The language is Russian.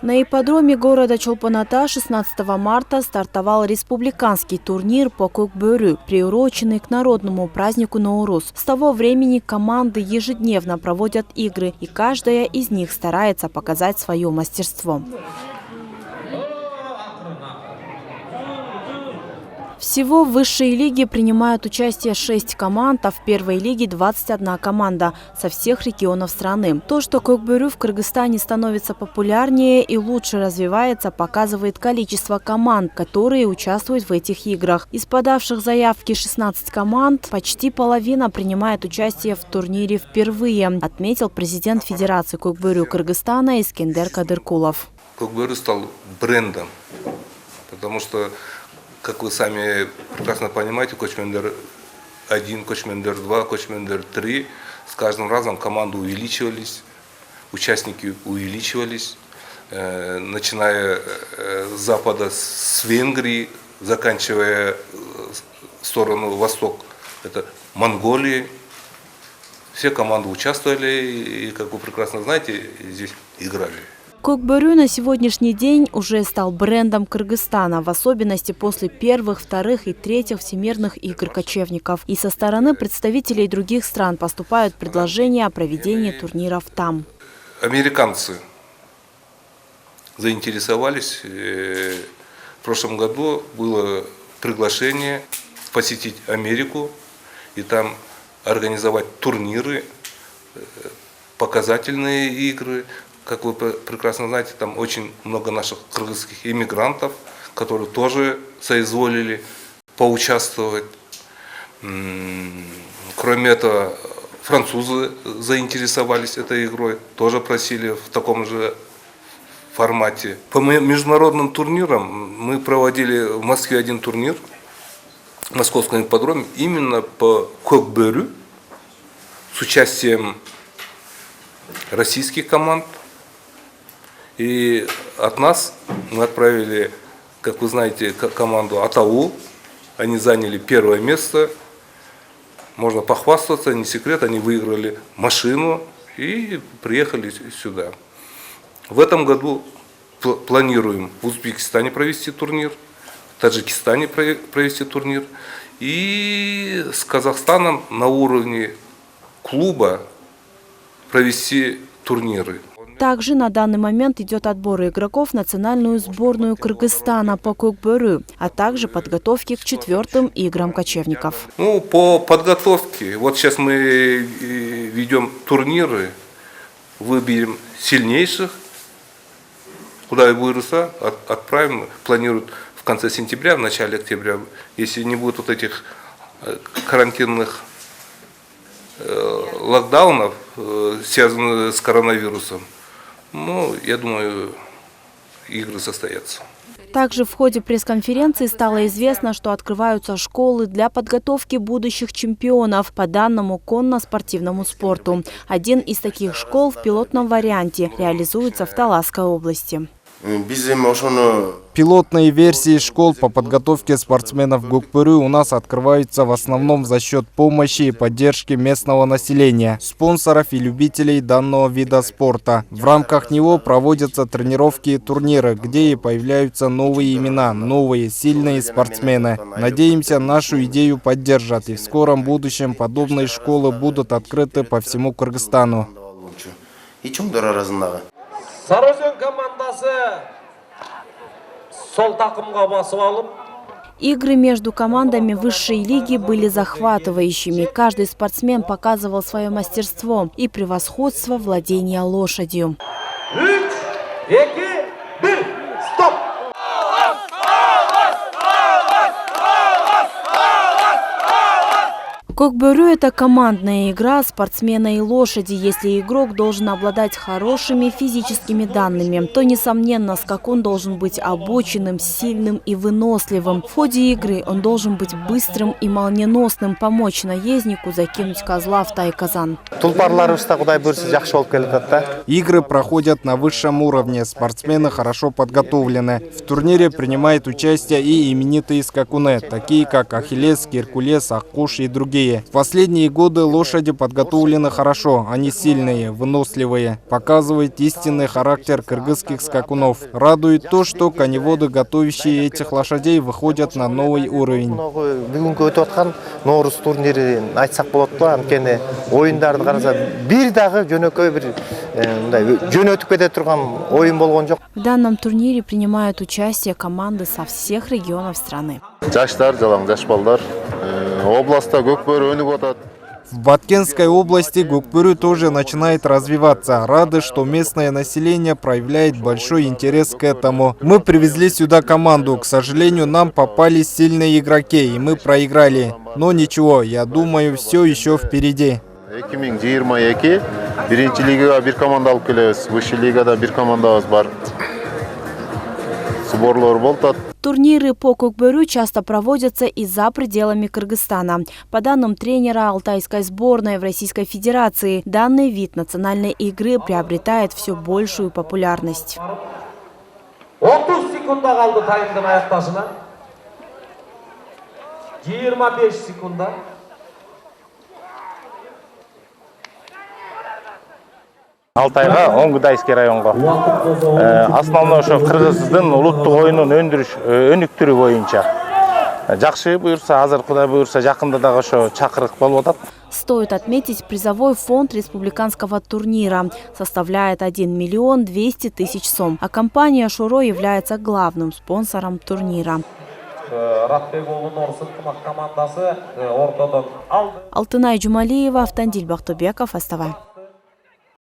На ипподроме города Чолпон-Ата 16 марта стартовал республиканский турнир по көкбөрү, приуроченный к народному празднику Наурuz. С того времени команды ежедневно проводят игры, и каждая из них старается показать свое мастерство. Всего в высшей лиге принимают участие 6 команд, а в первой лиге 21 команда со всех регионов страны. То, что көкбөрү в Кыргызстане становится популярнее и лучше развивается, показывает количество команд, которые участвуют в этих играх. Из подавших заявки 16 команд почти половина принимает участие в турнире впервые, отметил президент Федерации көкбөрү Кыргызстана Искендер Кадыркулов. Көкбөрү стал брендом, потому что, как вы сами прекрасно понимаете, Көчмендер 1, Көчмендер 2, Көчмендер 3. С каждым разом команды увеличивались, участники увеличивались, начиная с запада, с Венгрии, заканчивая сторону восток, это Монголии. Все команды участвовали и, как вы прекрасно знаете, здесь играли. Көкбөрү на сегодняшний день уже стал брендом Кыргызстана, в особенности после первых, вторых и третьих всемирных игр кочевников. И со стороны представителей других стран поступают предложения о проведении турниров там. Американцы заинтересовались. В прошлом году было приглашение посетить Америку и там организовать турниры, показательные игры. Как вы прекрасно знаете, там очень много наших кыргызских иммигрантов, которые тоже соизволили поучаствовать. Кроме этого, французы заинтересовались этой игрой, тоже просили в таком же формате. По международным турнирам мы проводили в Москве один турнир, в московском ипподроме, именно по көкбөрү, с участием российских команд. И от нас мы отправили, как вы знаете, команду Атау. Они заняли первое место. Можно похвастаться, не секрет, они выиграли машину и приехали сюда. В этом году планируем в Узбекистане провести турнир, в Таджикистане провести турнир. И с Казахстаном на уровне клуба провести турниры. Также на данный момент идет отбор игроков в национальную сборную Кыргызстана по көкбөрү, а также подготовки к 4-м играм кочевников. По подготовке, вот сейчас мы ведем турниры, выберем сильнейших, куда и Буйруса отправим, планируют в конце сентября, в начале октября, если не будет вот этих карантинных локдаунов, связанных с коронавирусом. Я думаю, игры состоятся. Также в ходе пресс-конференции стало известно, что открываются школы для подготовки будущих чемпионов по данному конно-спортивному спорту. Один из таких школ в пилотном варианте реализуется в Таласской области. Пилотные версии школ по подготовке спортсменов көкбөрү у нас открываются в основном за счет помощи и поддержки местного населения, спонсоров и любителей данного вида спорта. В рамках него проводятся тренировки и турниры, где и появляются новые имена, новые сильные спортсмены. Надеемся, нашу идею поддержат, и в скором будущем подобные школы будут открыты по всему Кыргызстану. Сарыөзөн командасы сол такымга басып алып. Игры между командами высшей лиги были захватывающими. Каждый спортсмен показывал свое мастерство и превосходство владения лошадью. 3, 2, 1, стоп! Көкбөрү – это командная игра спортсмена и лошади. Если игрок должен обладать хорошими физическими данными, то, несомненно, скакун должен быть обученным, сильным и выносливым. В ходе игры он должен быть быстрым и молниеносным, помочь наезднику закинуть козла в тай-казан. Игры проходят на высшем уровне, спортсмены хорошо подготовлены. В турнире принимают участие и именитые скакуны, такие как Ахиллес, Геркулес, Аккуш и другие. быстрее. В последние годы лошади подготовлены хорошо, они сильные, выносливые. Показывает истинный характер кыргызских скакунов. Радует то, что коневоды, готовящие этих лошадей, выходят на новый уровень. Бүгүнкү өтүп аткан Ноорус турнирин айтсак болот го, анткени оюндарды караса бир дагы жөнөкөй бир мындай жөн өтүп кете турган оюн болгон жок. В данном турнире принимают участие команды со всех регионов страны. Жаштар, жалаң жаш балдар, областта Көкбөрү өнүгүп атат. В Баткенской области Гукпыру тоже начинает развиваться. Рады, что местное население проявляет большой интерес к этому. Мы привезли сюда команду. К сожалению, нам попались сильные игроки, и мы проиграли. Но ничего, я думаю, все еще впереди. 2022 биринчи лигага бир команда алып келебиз. Высший лигада бир командабыз бар. Сборлор болтат. Турниры по кокбөрю часто проводятся и за пределами Кыргызстана. По данным тренера алтайской сборной в Российской Федерации, данный вид национальной игры приобретает все большую популярность. 30 секунда калды таймдын аякташына. 25 секунда. Алтайга, Оңгудайский районго. Основной ошо кыргыздын улуттук оюнун өнүктүрүү боюнча. Жакшы буюрса, азыр Кудай буюрса, жакында дагы ошо чакырык болуп атат. Стоит отметить, призовой фонд республиканского турнира составляет 1 200 000 сом, а компания «Шуро» является главным спонсором турнира. Алтынай Джумалиева, Автандиль Бактыбеков, СТВ.